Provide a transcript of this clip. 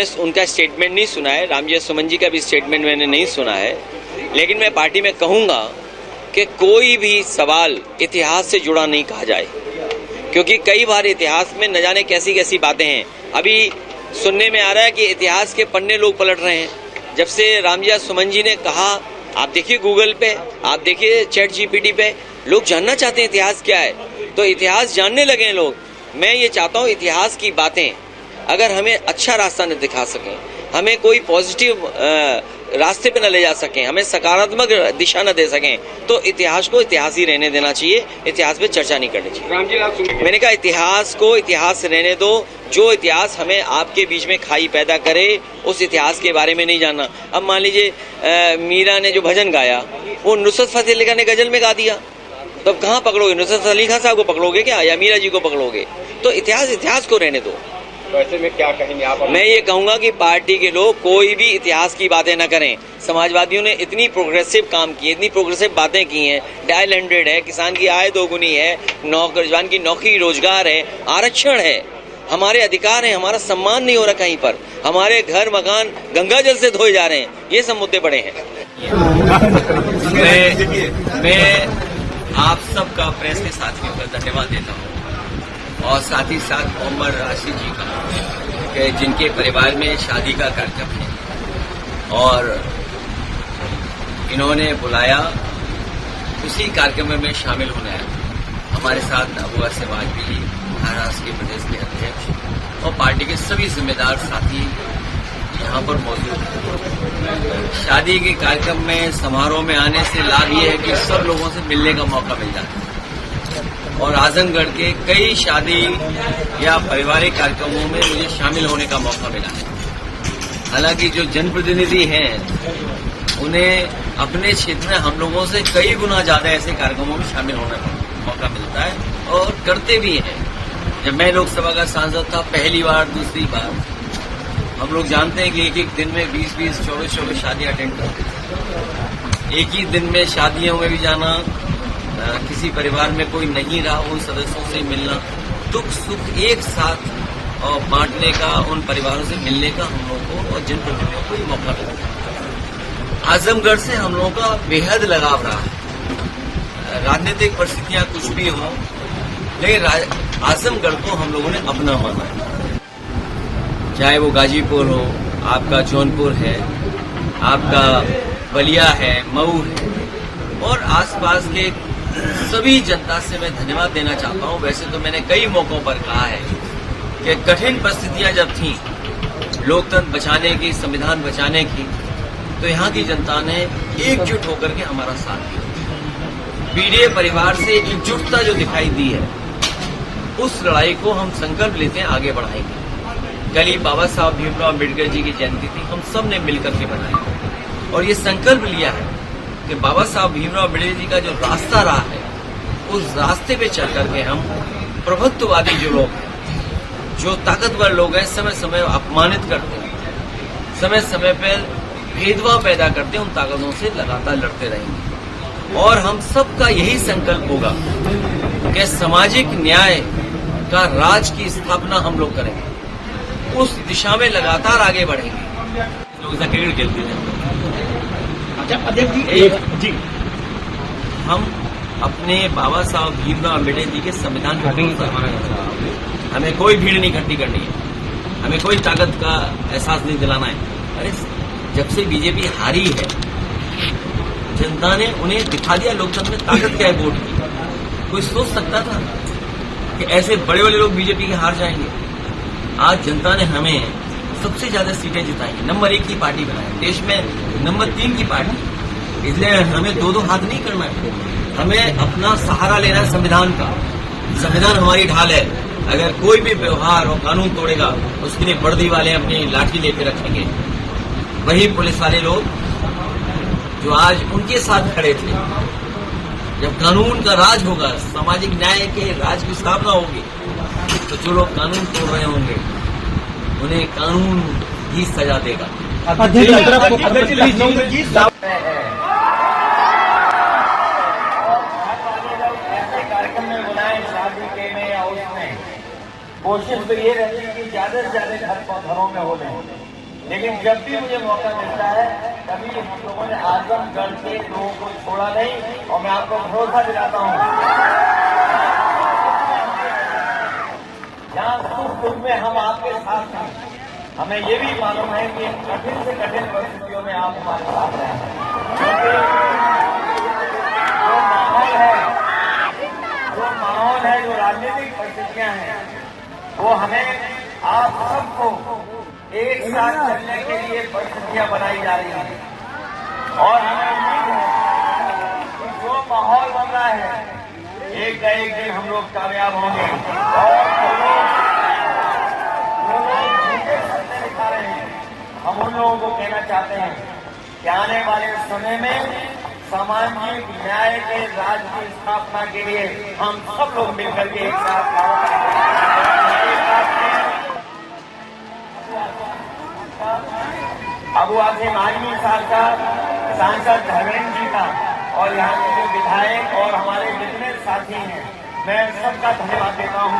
मैंने उनका स्टेटमेंट नहीं सुना है, रामजी सुमन जी का भी स्टेटमेंट मैंने नहीं सुना है, लेकिन मैं पार्टी में कहूँगा कि कोई भी सवाल इतिहास से जुड़ा नहीं कहा जाए, क्योंकि कई बार इतिहास में न जाने कैसी कैसी बातें हैं। अभी सुनने में आ रहा है कि इतिहास के पन्ने लोग पलट रहे हैं। जब से रामजी सुमन जी ने कहा, आप देखिए गूगल पे, आप देखिए चैट जीपीटी पे, लोग जानना चाहते हैं इतिहास क्या है, तो इतिहास जानने लगे हैं लोग। मैं ये चाहता हूँ इतिहास की बातें अगर हमें अच्छा रास्ता न दिखा सकें, हमें कोई पॉजिटिव रास्ते पे न ले जा सकें, हमें सकारात्मक दिशा न दे सकें, तो इतिहास को इतिहास ही रहने देना चाहिए, इतिहास पे चर्चा नहीं करनी चाहिए। मैंने कहा इतिहास को इतिहास रहने दो, जो इतिहास हमें आपके बीच में खाई पैदा करे उस इतिहास के बारे में नहीं जानना। अब मान लीजिए मीरा ने जो भजन गाया वो नुसरत फतेह अली खान ने गजल में गा दिया, तो अब कहाँ पकड़ोगे? नुसरत अली खान साहब को पकड़ोगे क्या, या मीरा जी को पकड़ोगे? तो इतिहास को रहने दो। तो ऐसे में क्या कहेंगे आप? मैं ये कहूंगा कि पार्टी के लोग कोई भी इतिहास की बातें न करें। समाजवादियों ने इतनी प्रोग्रेसिव काम किए, इतनी प्रोग्रेसिव बातें की हैं, डायल 100 है, किसान की आय दोगुनी है, नौजवान की नौकरी रोजगार है, आरक्षण है, हमारे अधिकार हैं, हमारा सम्मान नहीं हो रहा कहीं पर, हमारे घर मकान गंगा जल से धोए जा रहे हैं, ये सब मुद्दे बड़े हैं। मैं आप सबका प्रेस के साथियों का धन्यवाद देता हूँ, और साथ ही साथ मोहम्मद राशिद जी का, कि जिनके परिवार में शादी का कार्यक्रम है और इन्होंने बुलाया, उसी कार्यक्रम में शामिल होना है। हमारे साथ अबू आसिफ वाजपेयी महाराष्ट्र के प्रदेश के अध्यक्ष और पार्टी के सभी जिम्मेदार साथी यहाँ पर मौजूद हैं। शादी के कार्यक्रम में, समारोह में आने से लाभ ये है कि सब लोगों से मिलने का मौका मिल जाता है, और आजमगढ़ के कई शादी या पारिवारिक कार्यक्रमों में मुझे शामिल होने का मौका मिला है। हालांकि जो जनप्रतिनिधि हैं उन्हें अपने क्षेत्र में हम लोगों से कई गुना ज्यादा ऐसे कार्यक्रमों में शामिल होने का मौका मिलता है, और करते भी हैं। जब मैं लोकसभा का सांसद था, पहली बार, दूसरी बार, हम लोग जानते हैं कि एक दिन में 20-20, 24-24 शादियां अटेंड करते थे। एक ही दिन में शादियों में भी जाना, किसी परिवार में कोई नहीं रहा उन सदस्यों से मिलना, दुख सुख एक साथ और बांटने का, उन परिवारों से मिलने का हम लोगों को और जनप्रतिनिधियों को मौका मिला। आजमगढ़ से हम लोगों का बेहद लगाव रहा है। राजनीतिक परिस्थितियां कुछ भी हों, लेकिन आजमगढ़ को हम लोगों ने अपना माना है। चाहे वो गाजीपुर हो, आपका जौनपुर है, आपका बलिया है, मऊ है, और आसपास के सभी जनता से मैं धन्यवाद देना चाहता हूं। वैसे तो मैंने कई मौकों पर कहा है कि कठिन परिस्थितियां जब थीं लोकतंत्र बचाने की, संविधान बचाने की, तो यहाँ की जनता ने एकजुट होकर के हमारा साथ दिया। पीडीए परिवार से एकजुटता जो दिखाई दी है, उस लड़ाई को हम संकल्प लेते हैं आगे बढ़ाएंगे। कल ही बाबा साहब भीमराव अम्बेडकर जी की जयंती थी, हम सब ने मिलकर के बनाई और ये संकल्प लिया है कि बाबा साहब भीमराव अम्बेडकर जी का जो रास्ता रहा है, उस रास्ते पे चल करके हम प्रभुत्ववादी जो लोग हैं, जो ताकतवर लोग हैं, समय समय अपमानित करते हैं, समय समय पर भेदभाव पैदा करते हैं, उन ताकतों से लगातार लड़ते रहेंगे। और हम सबका यही संकल्प होगा कि सामाजिक न्याय का राज की स्थापना हम लोग करेंगे, उस दिशा में लगातार आगे बढ़ेंगे। लोग क्रिकेट खेलते हैं। जी, हम अपने बाबा साहब भीमराव अम्बेडकर जी के संविधान को हमें कोई भीड़ नहीं इकट्ठी करनी है, हमें कोई ताकत का एहसास नहीं दिलाना है। अरे जब से बीजेपी हारी है, जनता ने उन्हें दिखा दिया लोकतंत्र में ताकत क्या है वोट की। कोई सोच सकता था कि ऐसे बड़े बड़े लोग बीजेपी के हार जाएंगे? आज जनता ने हमें सबसे ज्यादा सीटें जिताई, नंबर 1 की पार्टी बनाई, देश में नंबर 3 की पार्टी। इसलिए हमें दो हाथ नहीं करना है, हमें अपना सहारा लेना है संविधान का। संविधान हमारी ढाल है। अगर कोई भी व्यवहार और कानून तोड़ेगा, उसके लिए वर्दी वाले अपनी लाठी लेकर रखेंगे। वही पुलिस वाले लोग जो आज उनके साथ खड़े थे, जब कानून का राज होगा, सामाजिक न्याय के राज की स्थापना होगी, तो जो लोग कानून तोड़ रहे होंगे उन्हें कानून ही सजा देगा। कार्यक्रम में बुलाए, शादी के में या उसमें, कोशिश तो ये रहती है कि ज्यादा से ज्यादा घरों में हो रहे हैं। लेकिन जब भी मुझे मौका मिलता है तभी हम लोगों ने आजमगढ़ के लोगों को छोड़ा नहीं, और मैं आपको भरोसा दिलाता हूँ जहाँ सुख दुख में हम आपके साथ हैं। हमें ये भी मालूम है कि कठिन से कठिन परिस्थितियों में आप हमारे साथ हैं, क्योंकि जो माहौल है, जो राजनीतिक परिस्थितियां हैं, वो हमें आप सबको एक साथ चलने के लिए परिस्थितियां बनाई जा रही हैं। और हमें उम्मीद है कि जो माहौल बन रहा है, एक न एक दिन हम लोग कामयाब होंगे। और जो लोग झूठे सत्य दिखा रहे हैं, हम उन लोगों को कहना चाहते हैं कि आने वाले समय में सामाजिक न्याय के राज की स्थापना के लिए हम सब लोग मिलकर के एक साथ अबू आसिम आजमी साहब का, सांसद धर्मेंद्र जी का, और यहाँ के जो विधायक और हमारे जितने साथी हैं, मैं सबका धन्यवाद देता हूँ।